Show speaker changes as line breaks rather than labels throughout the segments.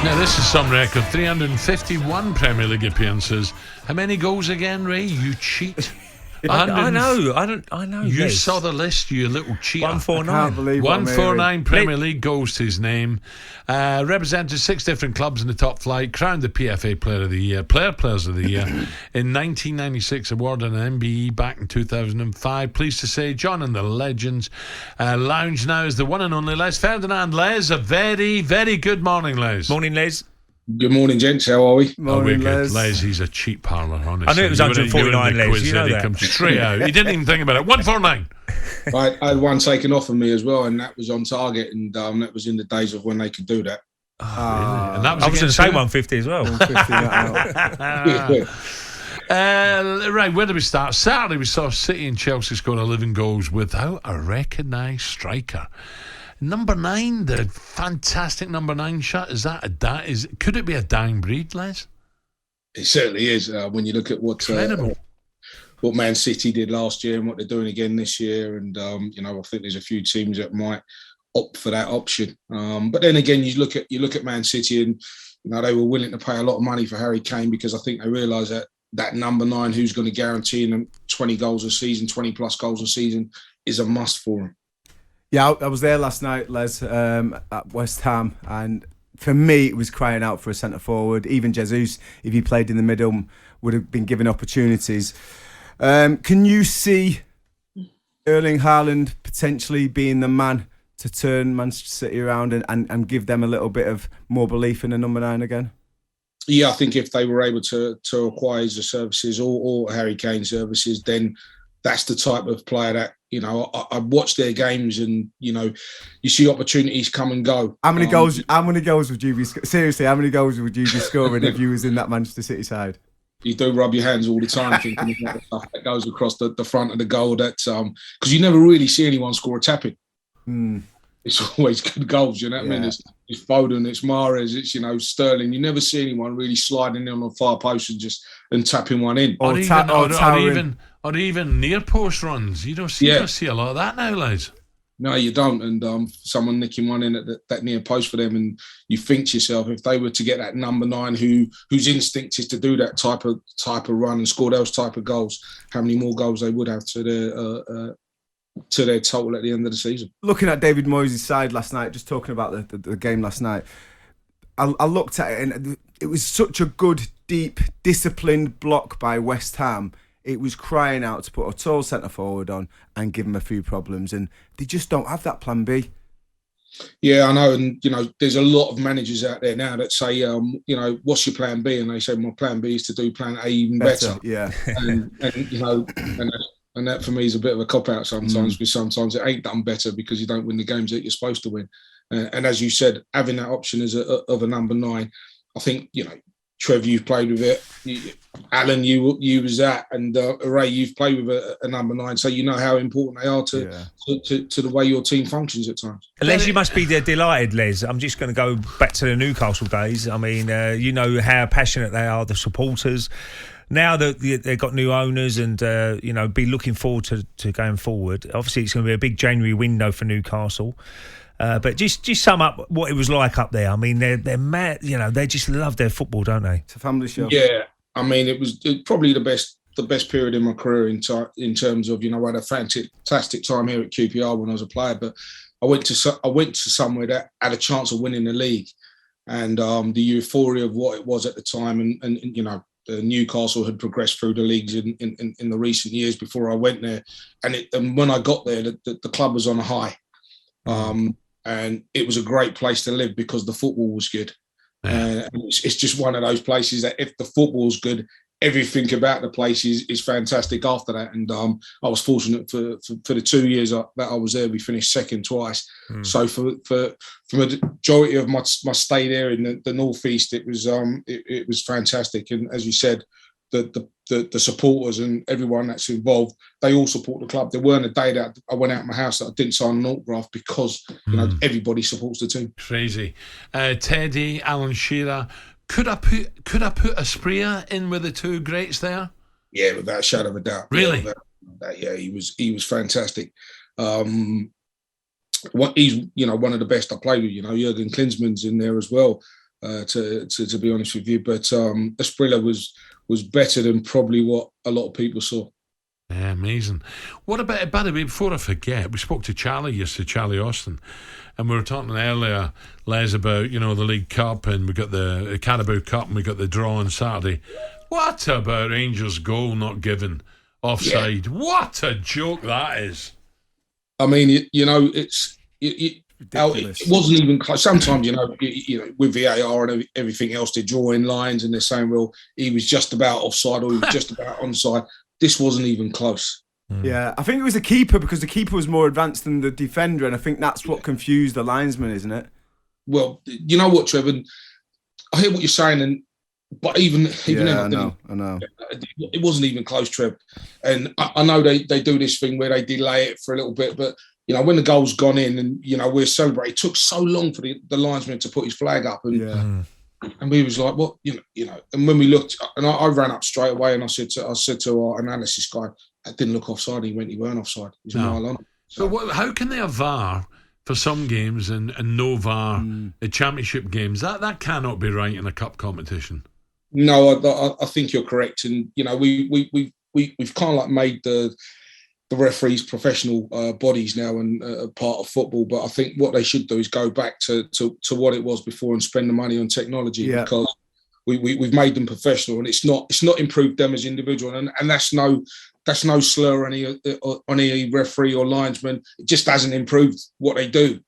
Now, this is some record. 351 Premier League appearances. How many goals again, Ray? You cheat.
I know.
You
Les.
saw the list, you little cheater.
149.
Can't believe what I'm hearing.
149 Premier League goals to his name. Represented 6 different clubs in the top flight. Crowned the PFA Player of the Year, Players of the Year in 1996. Awarded an MBE back in 2005. Pleased to say, John and the Legends Lounge now is the one and only Les Ferdinand. Les, a very, very good morning, Les.
Morning, Les.
Good morning, gents. How are we?
Morning,
we're
Les.
good. Les, he's a cheap parlour, honestly.
I knew it was 149, Les. You know
He
that.
comes straight out. He didn't even think about it. 149.
I had one taken off of me as well, and that was on target, and that was in the days of when they could do that.
Really? And that was
I was going to
against
say
who?
150 as well.
150
Right, where do we start? Saturday, we saw City and Chelsea score 11 goals without a recognised striker. Number 9, the fantastic number 9 shot. Is that could it be a dying breed, Les?
It certainly is. When you look at what Man City did last year and what they're doing again this year, and I think there's a few teams that might opt for that option. But then again, you look at Man City, and they were willing to pay a lot of money for Harry Kane because I think they realise that number 9, who's going to guarantee them 20 goals a season, 20 plus goals a season, is a must for them.
Yeah, I was there last night, Les, at West Ham, and for me, it was crying out for a centre forward. Even Jesus, if he played in the middle, would have been given opportunities. Can you see Erling Haaland potentially being the man to turn Manchester City around and give them a little bit of more belief in a number 9 again?
Yeah, I think if they were able to acquire his services or Harry Kane's services, then that's the type of player that, I watch their games and, you see opportunities come and go.
How many goals would you be seriously? How many goals would you be scoring if you was in that Manchester City side?
You do rub your hands all the time thinking about the stuff that goes across the front of the goal. That's because you never really see anyone score a tap-in. It's always good goals, you know what I mean? It's Foden, it's Mahrez, it's Sterling. You never see anyone really sliding in on the far post and tapping one in.
Or even near post runs. You don't see a lot of that now, Les.
No, you don't. And someone nicking one in at that near post for them, and you think to yourself, if they were to get that number 9 whose instinct is to do that type of run and score those type of goals, how many more goals they would have to their total at the end of the season.
Looking at David Moyes' side last night, just talking about the game last night, I looked at it and it was such a good, deep, disciplined block by West Ham. It was crying out to put a tall centre forward on and give them a few problems, and they just don't have that plan B.
Yeah, I know, and there's a lot of managers out there now that say, what's your plan B? And they say, my plan B is to do plan A even better.
Yeah,
and that for me is a bit of a cop out sometimes, because sometimes it ain't done better because you don't win the games that you're supposed to win. And as you said, having that option of a number 9, I think Trev, you've played with it. Alan, you was that, and Ray, you've played with a number 9, so you know how important they are to the way your team functions at times.
Les, you must be delighted, Les. I'm just going to go back to the Newcastle days. I mean, you know how passionate they are, the supporters. Now that they've got new owners and, be looking forward to going forward. Obviously, it's going to be a big January window for Newcastle. But just sum up what it was like up there. I mean, they're mad. They just love their football, don't they?
It's a family show.
Yeah, I mean, it was probably the best period in my career in terms of I had a fantastic time here at QPR when I was a player. But I went to somewhere that had a chance of winning the league, and the euphoria of what it was at the time, and Newcastle had progressed through the leagues in the recent years before I went there, and when I got there, the club was on a high. And it was a great place to live because the football was good. And it's just one of those places that if the football's good, everything about the place is fantastic after that. And I was fortunate for the 2 years that I was there, we finished second twice. So for the majority of my stay there in the northeast, it was fantastic. And as you said, the supporters and everyone that's involved, they all support the club. There weren't a day that I went out of my house that I didn't sign an autograph because everybody supports the team.
Crazy. Teddy, Alan Shearer. Could I put a Sprea in with the two greats there?
Yeah, without a shadow of a doubt.
Really?
Yeah, he was fantastic. He's one of the best I played with. Jurgen Klinsmann's in there as well. to be honest with you. But Asprilla was better than probably what a lot of people saw.
Yeah, amazing. What about, by the way, before I forget, we spoke to Charlie Austin, and we were talking earlier, Les, about, the League Cup, and we got the Carabao Cup, and we got the draw on Saturday. What about Rangers' goal not given offside? Yeah. What a joke that is.
I mean, it's... It wasn't even close. Sometimes, with VAR and everything else, they're drawing lines and they're saying, well, he was just about offside or he was just about onside. This wasn't even close.
Yeah, I think it was the keeper, because the keeper was more advanced than the defender, and I think that's what confused the linesman, isn't it?
Well, you know what, Trevor? I hear what you're saying, but even
I know.
It wasn't even close, Trev. And I know they do this thing where they delay it for a little bit, but when the goal's gone in and we're celebrating, it took so long for the linesman to put his flag up, and we was like, what, and when we looked, and I ran up straight away, and I said to our analysis guy, that didn't look offside. He weren't offside. He's a mile on.
So how can they have VAR for some games and no VAR at championship games? That cannot be right in a cup competition.
No, I think you're correct, and we've kind of like made the referees professional bodies now and part of football. But I think what they should do is go back to what it was before and spend the money on technology, because we've made them professional, and it's not improved them as individual, and that's no slur on any referee or linesman. It just hasn't improved what they do.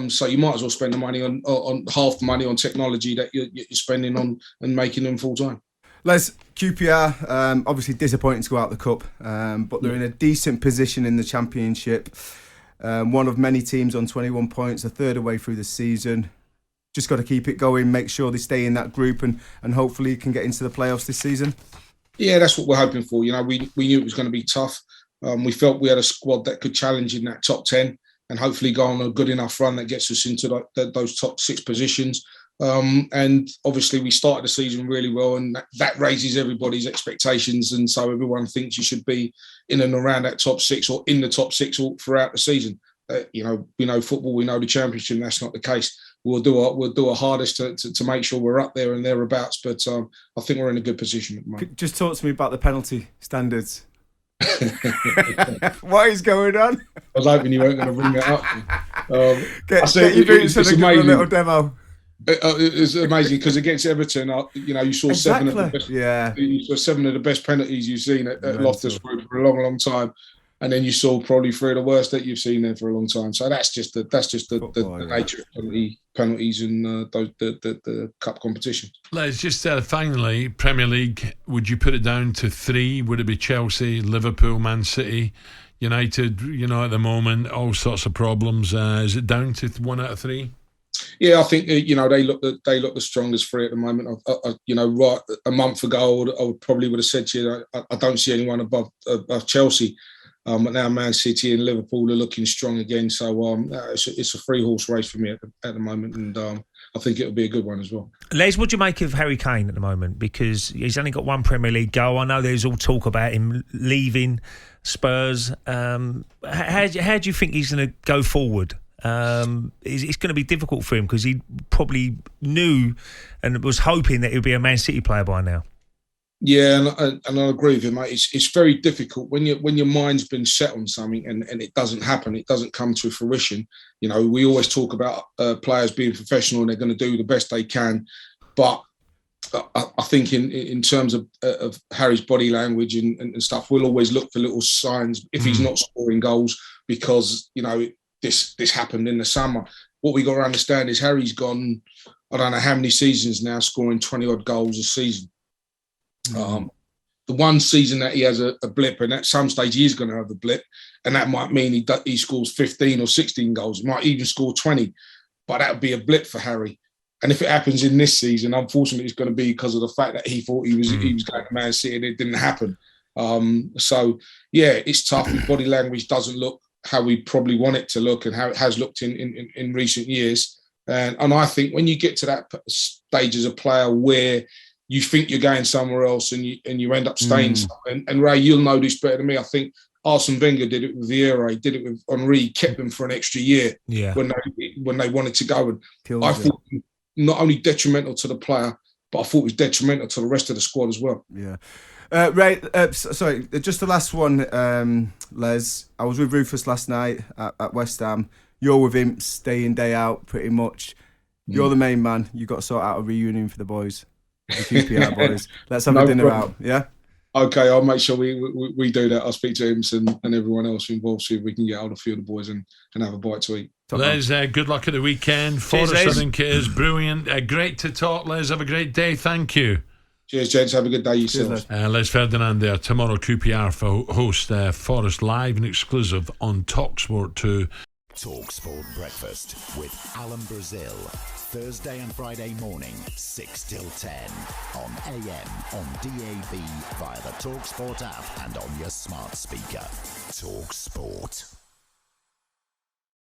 So you might as well spend the money on half the money on technology that you're spending on and making them full time.
Les, QPR, obviously disappointing to go out the cup, but they're in a decent position in the Championship. One of many teams on 21 points, a third away through the season. Just got to keep it going, make sure they stay in that group, and hopefully can get into the playoffs this season. Yeah,
that's what we're hoping for. We knew it was going to be tough. We felt we had a squad that could challenge in that top 10 and hopefully go on a good enough run that gets us into those top 6 positions. And obviously we started the season really well, and that raises everybody's expectations, and so everyone thinks you should be in and around that top 6 or in the top 6 all throughout the season. We know football, we know the Championship, and that's not the case. We'll do our hardest to make sure we're up there and thereabouts, but I think we're in a good position at the moment.
Just talk to me about the penalty standards. What is going on?
I was hoping you weren't going to bring that up.
Get your boots and give a little demo.
It's amazing because against Everton, you saw
exactly.
7 of the best. You saw 7 of the best penalties you've seen at Loftus Road for a long, long time, and then you saw probably 3 of the worst that you've seen there for a long time. So that's just the nature of penalties in the cup competition.
Les, just finally, Premier League. Would you put it down to 3? Would it be Chelsea, Liverpool, Man City, United? At the moment, all sorts of problems. Is it down to 1 out of 3?
Yeah, I think they look the strongest 3 at the moment. Right a month ago, I would have said to you, I don't see anyone above Chelsea. But now Man City and Liverpool are looking strong again. So it's a 3-horse race for me at the moment, and I think it'll be a good one as well.
Les, what do you make of Harry Kane at the moment? Because he's only got 1 Premier League goal. I know there's all talk about him leaving Spurs. How do you think he's going to go forward? It's going to be difficult for him because he probably knew and was hoping that he'd be a Man City player by now.
Yeah, and I agree with you, mate. It's very difficult when your mind's been set on something and it doesn't happen. It doesn't come to fruition. We always talk about players being professional and they're going to do the best they can. But I think in terms of Harry's body language and stuff, we'll always look for little signs if he's not scoring goals because this happened in the summer. What we got to understand is Harry's gone, I don't know how many seasons now, scoring 20-odd goals a season. The one season that he has a blip, and at some stage he is going to have a blip, and that might mean he scores 15 or 16 goals. He might even score 20, but that would be a blip for Harry. And if it happens in this season, unfortunately, it's going to be because of the fact that he thought he was going to Man City and it didn't happen. So, yeah, it's tough. His body language doesn't look how we probably want it to look and how it has looked in recent years. And I think when you get to that stage as a player where you think you're going somewhere else and you end up staying somewhere. And Ray, you'll know this better than me. I think Arsene Wenger did it with Vieira. He did it with Henry. Kept them for an extra year when they wanted to go. And I thought not only detrimental to the player, but I thought it was detrimental to the rest of the squad as well.
Yeah. Ray, sorry, just the last one, Les. I was with Rufus last night at West Ham. You're with him day in, day out, pretty much. You're the main man. You've got to sort out a reunion for the boys, the QPR boys. Let's have a dinner out, yeah?
Okay, I'll make sure we do that. I'll speak to him and everyone else involved, see if we can get hold of a few of the boys and have a bite to eat.
Les, good luck at the weekend. Forrest, I think it is brilliant. Great to talk, Les. Have a great day. Thank you.
Cheers, gents. Have a good day yourselves.
Les Ferdinand there. Tomorrow, QPR host Forrest live and exclusive on talkSPORT 2.
talkSPORT Breakfast with Alan Brazil. Thursday and Friday morning, 6 till 10. On AM, on DAB, via the talkSPORT app and on your smart speaker. talkSPORT.